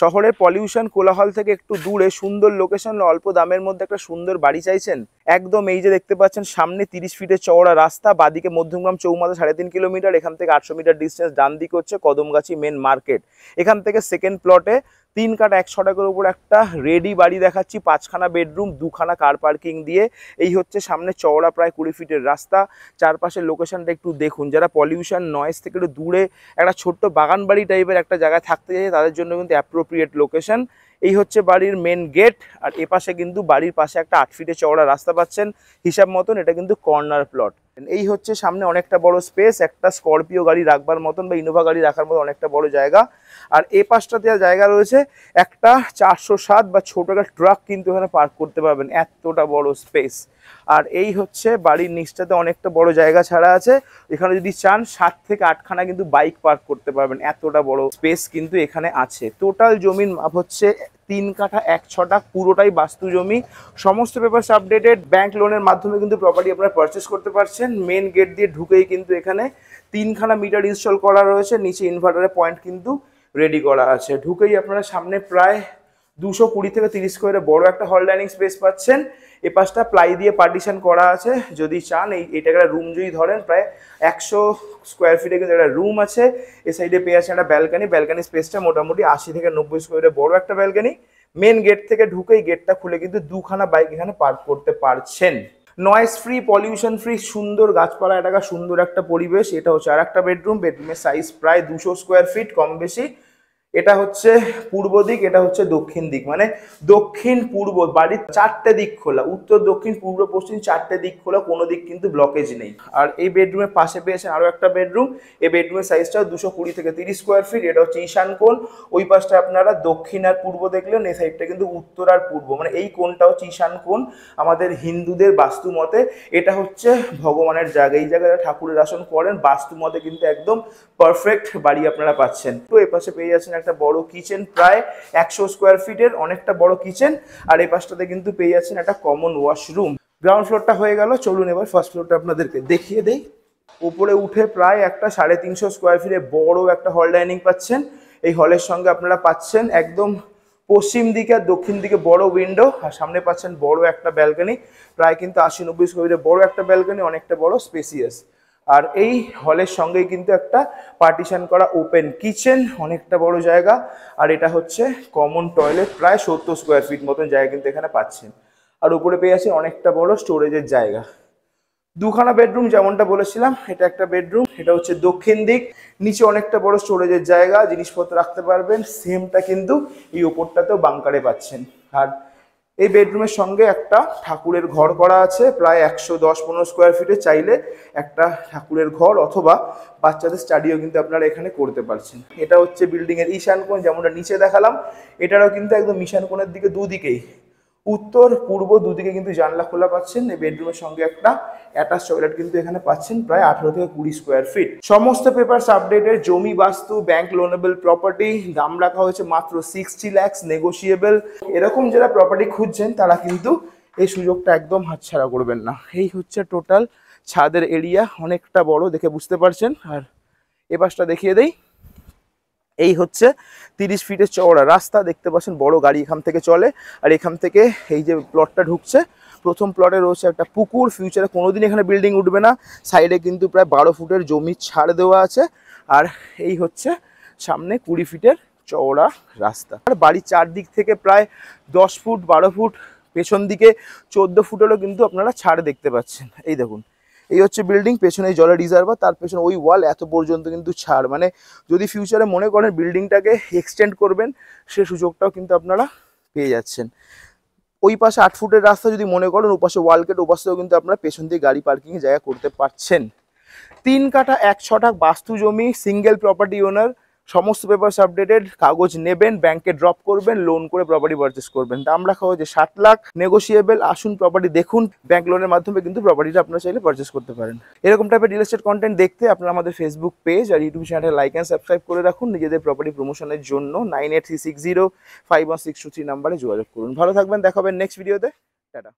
শহরের পলিউশন কোলাহল থেকে একটু দূরে সুন্দর লোকেশন, অল্প দামের মধ্যে একটা সুন্দর বাড়ি চাইছেন? একদম এই যে দেখতে পাচ্ছেন সামনে 30 ফিটের চওড়া রাস্তা, বাদিকে মধ্যমগ্রাম চৌমাথা 3.5 কিলোমিটার, এখান থেকে 800 মিটার ডিস্টেন্স, ডান দিকে হচ্ছে কদমগাছি মেন মার্কেট। এখান থেকে সেকেন্ড প্লটে 3 কাটা 1 ছটাকের উপর একটা রেডি বাড়ি দেখাচ্ছি, 5খানা বেডরুম, 2খানা কার পার্কিং দিয়ে। এই হচ্ছে সামনে চওড়া প্রায় 20 ফিটের রাস্তা। চারপাশের লোকেশনটা একটু দেখুন, যারা পলিউশন নয়েজ থেকে একটু দূরে একটা ছোট্ট বাগান বাড়ি টাইপের একটা জায়গায় থাকতে চাই তাদের জন্য কিন্তু অ্যাপ্রোপ্রিয়েট লোকেশন। এই হচ্ছে বাড়ির মেন গেট, আর এপাশে কিন্তু বাড়ির পাশে একটা 8 ফিটে চওড়া রাস্তা পাচ্ছেন হিসাব মতন। এটা কিন্তু কর্নার প্লট। এই হচ্ছে সামনে অনেকটা বড় স্পেস, একটা স্করপিও গাড়ি রাখবার মতন বা ইনোভা গাড়ি রাখার মতো অনেকটা বড় জায়গা। আর এ পাশটাতে জায়গা রয়েছে একটা 407 বা ছোট একটা ট্রাক কিন্তু এখানে পার্ক করতে পারবেন, এতটা বড় স্পেস। আর এই হচ্ছে বাড়ির নিচটাতে অনেকটা বড় জায়গা ছাড়া আছে, এখানে যদি চান 7 থেকে 8খানা কিন্তু বাইক পার্ক করতে পারবেন, এতটা বড় স্পেস কিন্তু এখানে আছে। টোটাল জমির মাপ হচ্ছে 3 কাঠা 1 ছটা, পুরোটাই বাস্তু জমি। সমস্ত পেপারস আপডেটেড, ব্যাংক লোনের মাধ্যমে কিন্তু প্রপার্টি আপনারা পারচেস করতে পারছেন। মেন গেট দিয়ে ঢুকেই কিন্তু এখানে 3খানা মিটার ইনস্টল করা রয়েছে, নিচে ইনভার্টারের পয়েন্ট কিন্তু রেডি করা আছে। ঢুকেই আপনারা সামনে প্রায় 220 থেকে 30 স্কোয়ারে বড় একটা হল ডাইনিং স্পেস পাচ্ছেন। এ পাশটা প্লাই দিয়ে পার্টিশন করা আছে, যদি চান এইটাকে একটা রুম যদি ধরেন প্রায় 100 স্কোয়ার ফিটে কিন্তু একটা রুম আছে। এ সাইডে পেয়ে আছে একটা ব্যালকানি, ব্যালকানি স্পেসটা মোটামুটি 80 থেকে 90 স্কোয়ারে বড় একটা ব্যালকানি। মেন গেট থেকে ঢুকেই গেটটা খুলে কিন্তু 2খানা বাইক এখানে পার্ক করতে পারছেন। নয়েজ ফ্রি, পলিউশন ফ্রি, সুন্দর গাছপালা এলাকা, সুন্দর একটা পরিবেশ। এটা হচ্ছে আর একটা বেডরুম, বেডরুমের সাইজ প্রায় 200 স্কোয়ার ফিট কম বেশি। এটা হচ্ছে পূর্ব দিক, এটা হচ্ছে দক্ষিণ দিক, মানে দক্ষিণ পূর্ব, বাড়ির 4টে দিক খোলা, উত্তর দক্ষিণ পূর্ব পশ্চিম 4টে দিক খোলা, কোনো দিক কিন্তু ব্লকেজ নেই। আর এই বেডরুমের পাশে পেয়েছেন আরো একটা বেডরুম। এই বেডরুমের সাইজটা 220 থেকে 30 স্কোয়ার ফিট। এটা হচ্ছে ঈশান কোণ। ওই পাশটা আপনারা দক্ষিণ আর পূর্ব দেখলেন, এই সাইডটা কিন্তু উত্তর আর পূর্ব, মানে এই কোণটা হচ্ছে ঈশান কোণ আমাদের হিন্দুদের বাস্তু মতে। এটা হচ্ছে ভগবানের জায়গা, এই জায়গায় ঠাকুরের আসন করেন, বাস্তু মতে কিন্তু একদম পারফেক্ট বাড়ি আপনারা পাচ্ছেন। তো এই পাশে পেয়ে যাচ্ছেন একটা বড় কিচেন, প্রায় 100 স্কোয়ার ফিটের অনেকটা বড় কিচেন। আর এই পাশটাতে কিন্তু পেয়ে যাচ্ছেন একটা কমন ওয়াশরুম। গ্রাউন্ড ফ্লোরটা হয়ে গেল, চলুন এবার ফার্স্ট ফ্লোরটা আপনাদেরকে দেখিয়ে দেই। উপরে উঠে প্রায় একটা 350 স্কোয়ার ফিটে বড় একটা হল ডাইনিং পাচ্ছেন। এই হলের সঙ্গে আপনারা পাচ্ছেন একদম পশ্চিম দিকে আর দক্ষিণ দিকে বড় উইন্ডো, আর সামনে পাচ্ছেন বড় একটা ব্যালকনি, প্রায় কিন্তু 80-90 স্কোয়ার ফিটে বড় একটা ব্যালকনি, অনেকটা বড় স্পেসিয়াস। আর এই হলের সঙ্গেই কিন্তু একটা পার্টিশন করা ওপেন কিচেন, অনেকটা বড় জায়গা। আর এটা হচ্ছে কমন টয়লেট, প্রায় 70 স্কোয়ার ফিট মতন জায়গা কিন্তু এখানে পাচ্ছেন। আর উপরে পেয়ে আছে অনেকটা বড় স্টোরেজের জায়গা। 2খানা বেডরুম যেমনটা বলেছিলাম, এটা একটা বেডরুম, এটা হচ্ছে দক্ষিণ দিক। নিচে অনেকটা বড় স্টোরেজের জায়গা, জিনিসপত্র রাখতে পারবেন। সেমটা কিন্তু এই ওপরটাতেও বাংকারে পাচ্ছেন। আর এই বেডরুমের সঙ্গে একটা ঠাকুরের ঘর করা আছে, প্রায় 110-15 স্কোয়ার ফিটে। চাইলে একটা ঠাকুরের ঘর অথবা বাচ্চাদের স্টাডিও কিন্তু আপনারা এখানে করতে পারছেন। এটা হচ্ছে বিল্ডিং এর ঈশান কোণ, যেমনটা নিচে দেখালাম। এটারও কিন্তু একদম ঈশান কোণের দিকে দুদিকেই, উত্তর পূর্ব দুদিকে কিন্তু জানলা খোলা পাচ্ছেন। এই বেডরুমের সঙ্গে একটা অ্যাটাচ টয়লেট কিন্তু এখানে পাচ্ছেন, প্রায় 18 থেকে 20 স্কোয়ার ফিট। সমস্ত পেপারস আপডেটের, জমি বাস্তু, ব্যাংক লোনেবল প্রপার্টি। দাম রাখা হয়েছে মাত্র 60 লাখ, নেগোসিয়েবল। এরকম যারা প্রপার্টি খুঁজছেন তারা কিন্তু এই সুযোগটা একদম হাতছাড়া করবেন না। এই হচ্ছে টোটাল ছাদের এরিয়া, অনেকটা বড় দেখে বুঝতে পারছেন। আর এ পাশটা দেখিয়ে দেই। এই হচ্ছে 30 ফিটের চওড়া রাস্তা, দেখতে পাচ্ছেন বড় গাড়ি এখান থেকে চলে। আর এখান থেকে এই যে প্লটটা ঢুকছে, প্রথম প্লটে রয়েছে একটা পুকুর। ফিউচারে কোনোদিন এখানে বিল্ডিং উঠবে না। সাইডে কিন্তু প্রায় 12 ফুটের জমি ছাড় দেওয়া আছে। আর এই হচ্ছে সামনে 20 ফিটের চওড়া রাস্তা। আর বাড়ির চারদিক থেকে প্রায় 10 ফুট 12 ফুট, পেছন দিকে 14 ফুটেরও কিন্তু আপনারা ছাড় দেখতে পাচ্ছেন। এই দেখুন, এই হচ্ছে বিল্ডিং, পেছনে জলের রিজার্ভার, তার পেছনে ওই ওয়াল এত পর্যন্ত কিন্তু ছাড়। মানে যদি ফিউচারে মনে করেন বিল্ডিংটাকে এক্সটেন্ড করবেন, সে সুযোগটাও কিন্তু আপনারা পেয়ে যাচ্ছেন। ওই পাশে 8 ফুটের রাস্তা যদি মনে করেন, ও পাশে ওয়াল কেট, ও পাশেও কিন্তু আপনারা পেছন দিয়ে গাড়ি পার্কিংয়ে জায়গা করতে পারছেন। 3 কাঠা 1 ছটা বাস্তু জমি, সিঙ্গেল প্রপার্টি ওনার। সমস্ত পেপারস আপডেটেড, কাগজ নেবেন, ব্যাংকে ড্রপ করবেন, লোন করে প্রপার্টি পারচেস করবেন। দাম রাখা হয়েছে 60 লাখ, নেগোসিয়েবল। আসুন প্রপার্টি দেখুন, ব্যাংক লোনের মাধ্যমে কিন্তু প্রপার্টিটা আপনারা চাইলে পারচেস করতে পারেন। এরকম টাইপের রিয়েল এস্টেট কন্টেন্ট দেখতে আপনারা আমাদের ফেসবুক পেজ আর ইউটিউব চ্যানেলে লাইক অ্যান্ড সাবস্ক্রাইব করে রাখুন। নিজেদের প্রপার্টি প্রমোশনের জন্য 9836051623 নাম্বারে যোগাযোগ করুন। ভালো থাকবেন, দেখা হবে নেক্সট ভিডিওতে। টাটা।